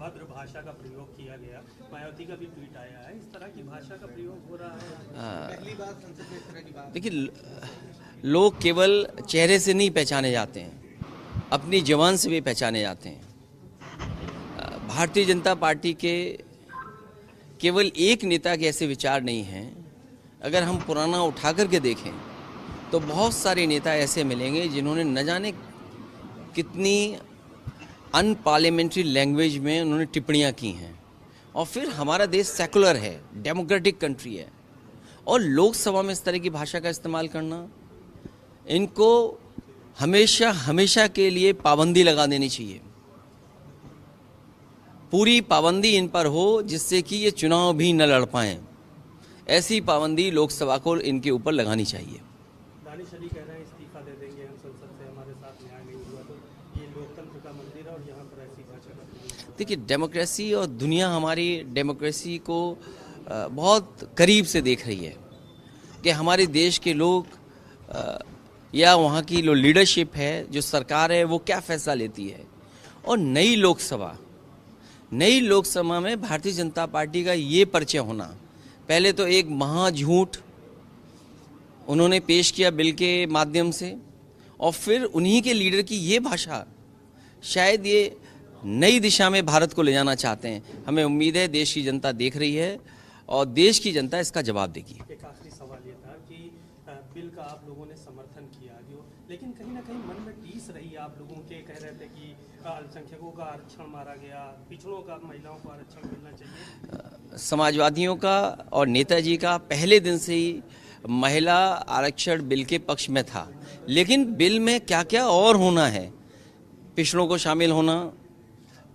अभद्र भाषा का प्रयोग किया गया। मायावती का भी ट्वीट आया है, इस तरह की भाषा का प्रयोग हो रहा है। पहली बार संसद में इस तरह की बात। देखिए, लोग केवल चेहरे से नहीं पहचाने जाते हैं, अपनी जबान से भी पहचाने जाते हैं। भारतीय जनता पार्टी के केवल एक नेता के ऐसे विचार नहीं हैं। अगर हम पुराना उठा करके देखें तो बहुत सारे नेता ऐसे मिलेंगे जिन्होंने न जाने कितनी अनपार्लियामेंट्री लैंग्वेज में उन्होंने टिप्पणियां की हैं। और फिर हमारा देश सेकुलर है, डेमोक्रेटिक कंट्री है, और लोकसभा में इस तरह की भाषा का इस्तेमाल करना, इनको हमेशा हमेशा के लिए पाबंदी लगा देनी चाहिए। पूरी पाबंदी इन पर हो जिससे कि ये चुनाव भी न लड़ पाएं। ऐसी पाबंदी लोकसभा को इनके ऊपर लगानी चाहिए। दानिश अली कह रहे हैं इस्तीफा दे देंगे हम संसद से, हमारे साथ न्याय नहीं हुआ। तो ये लोकतंत्र का मंदिर है और यहाँ पर ऐसी भाषा का। देखिए, डेमोक्रेसी और दुनिया हमारी डेमोक्रेसी को बहुत करीब से देख रही है कि हमारे देश के लोग या वहाँ की जो लीडरशिप है, जो सरकार है, वो क्या फैसला लेती है। और नई लोकसभा में भारतीय जनता पार्टी का ये परिचय होना, पहले तो एक महा झूठ उन्होंने पेश किया बिल के माध्यम से, और फिर उन्हीं के लीडर की ये भाषा, शायद ये नई दिशा में भारत को ले जाना चाहते हैं। हमें उम्मीद है देश की जनता देख रही है और देश की जनता इसका जवाब देगी। एक आखिरी सवाल ये था कि बिल का आप लोगों ने समर्थन किया जो, लेकिन कहीं ना कहीं मन में टीस रही आप लोगों के, कह रहे थे कि अल्पसंख्यकों का आरक्षण मारा गया, पिछड़ों का, महिलाओं को आरक्षण मिलना चाहिए। समाजवादियों का और नेताजी का पहले दिन से ही महिला आरक्षण बिल के पक्ष में था, लेकिन बिल में क्या क्या और होना है, पिछड़ों को शामिल होना,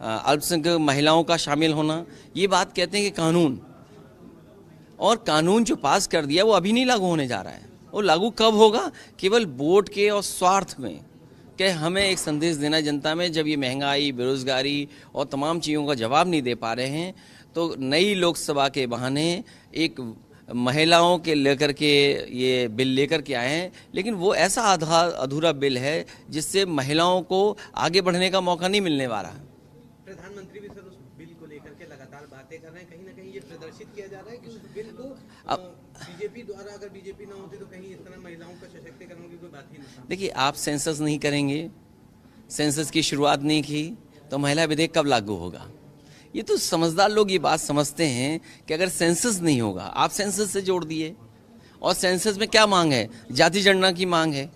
अल्पसंख्यक महिलाओं का शामिल होना, ये बात कहते हैं कि कानून, और कानून जो पास कर दिया वो अभी नहीं लागू होने जा रहा है। वो लागू कब होगा? केवल वोट के और स्वार्थ में, कि हमें एक संदेश देना जनता में, जब ये महंगाई, बेरोजगारी और तमाम चीज़ों का जवाब नहीं दे पा रहे हैं, तो नई लोकसभा के बहाने एक महिलाओं के लेकर के ये बिल लेकर के आए हैं। लेकिन वो ऐसा अधूरा बिल है जिससे महिलाओं को आगे बढ़ने का मौका नहीं मिलने वाला। प्रधानमंत्री भी सर उस बिल को लेकर के लगातार बातें कर रहे हैं, कहीं ना कहीं ये प्रदर्शित किया जा रहा है कि उस बिल को बीजेपी द्वारा, अगर बीजेपी ना होती तो कहीं इस तरह महिलाओं का सशक्तिकरण की कोई बात ही नहीं। देखिए, आप सेंसस नहीं करेंगे, सेंसस की शुरुआत नहीं की, तो महिला विधेयक कब लागू होगा? ये तो समझदार लोग ये बात समझते हैं कि अगर सेंसस नहीं होगा, आप सेंसस से जोड़ दिए, और सेंसस में क्या मांग है? जाति जनगणना की मांग है।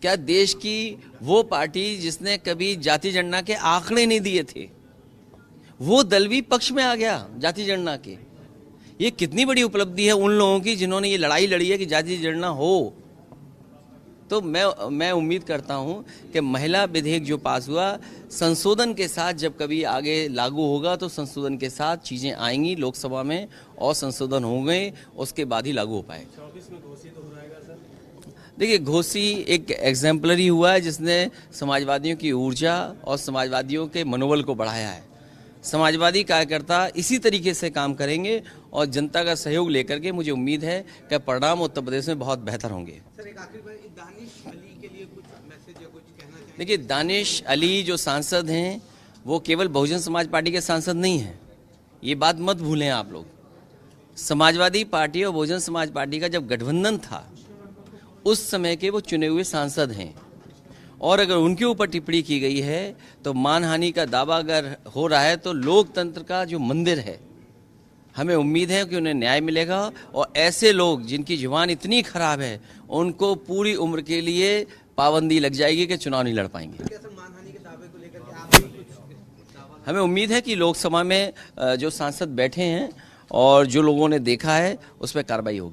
क्या देश की वो पार्टी जिसने कभी जाति जनगणना के आंकड़े नहीं दिए थे, वो दल भी पक्ष में आ गया जाति जनगणना के? ये कितनी बड़ी उपलब्धि है उन लोगों की जिन्होंने ये लड़ाई लड़ी है कि जाति जनगणना हो। तो मैं उम्मीद करता हूं कि महिला विधेयक जो पास हुआ, संशोधन के साथ जब कभी आगे लागू होगा तो संशोधन के साथ चीज़ें आएंगी लोकसभा में, और संशोधन होंगे, उसके बाद ही लागू हो पाएगा। 24 में घोषित हो जाएगा सर। देखिए, घोषी एक एग्जाम्पलरी हुआ है जिसने समाजवादियों की ऊर्जा और समाजवादियों के मनोबल को बढ़ाया है। समाजवादी कार्यकर्ता इसी तरीके से काम करेंगे और जनता का सहयोग लेकर के मुझे उम्मीद है कि परिणाम उत्तर प्रदेश में बहुत बेहतर होंगे। सर, एक आखिरी बार दानिश अली के लिए कुछ मैसेज या कुछ कहना चाहिए? देखिए, दानिश अली जो सांसद हैं वो केवल बहुजन समाज पार्टी के सांसद नहीं हैं, ये बात मत भूलें आप लोग। समाजवादी पार्टी और बहुजन समाज पार्टी का जब गठबंधन था उस समय के वो चुने हुए सांसद हैं, और अगर उनके ऊपर टिप्पणी की गई है तो मानहानि का दावा अगर हो रहा है तो लोकतंत्र का जो मंदिर है, हमें उम्मीद है कि उन्हें न्याय मिलेगा। और ऐसे लोग जिनकी जुबान इतनी खराब है उनको पूरी उम्र के लिए पाबंदी लग जाएगी कि चुनाव नहीं लड़ पाएंगे। मानहानि के दावे को लेकर के आप भी कुछ? हमें उम्मीद है कि लोकसभा में जो सांसद बैठे हैं और जो लोगों ने देखा है उस पर कार्रवाई होगी।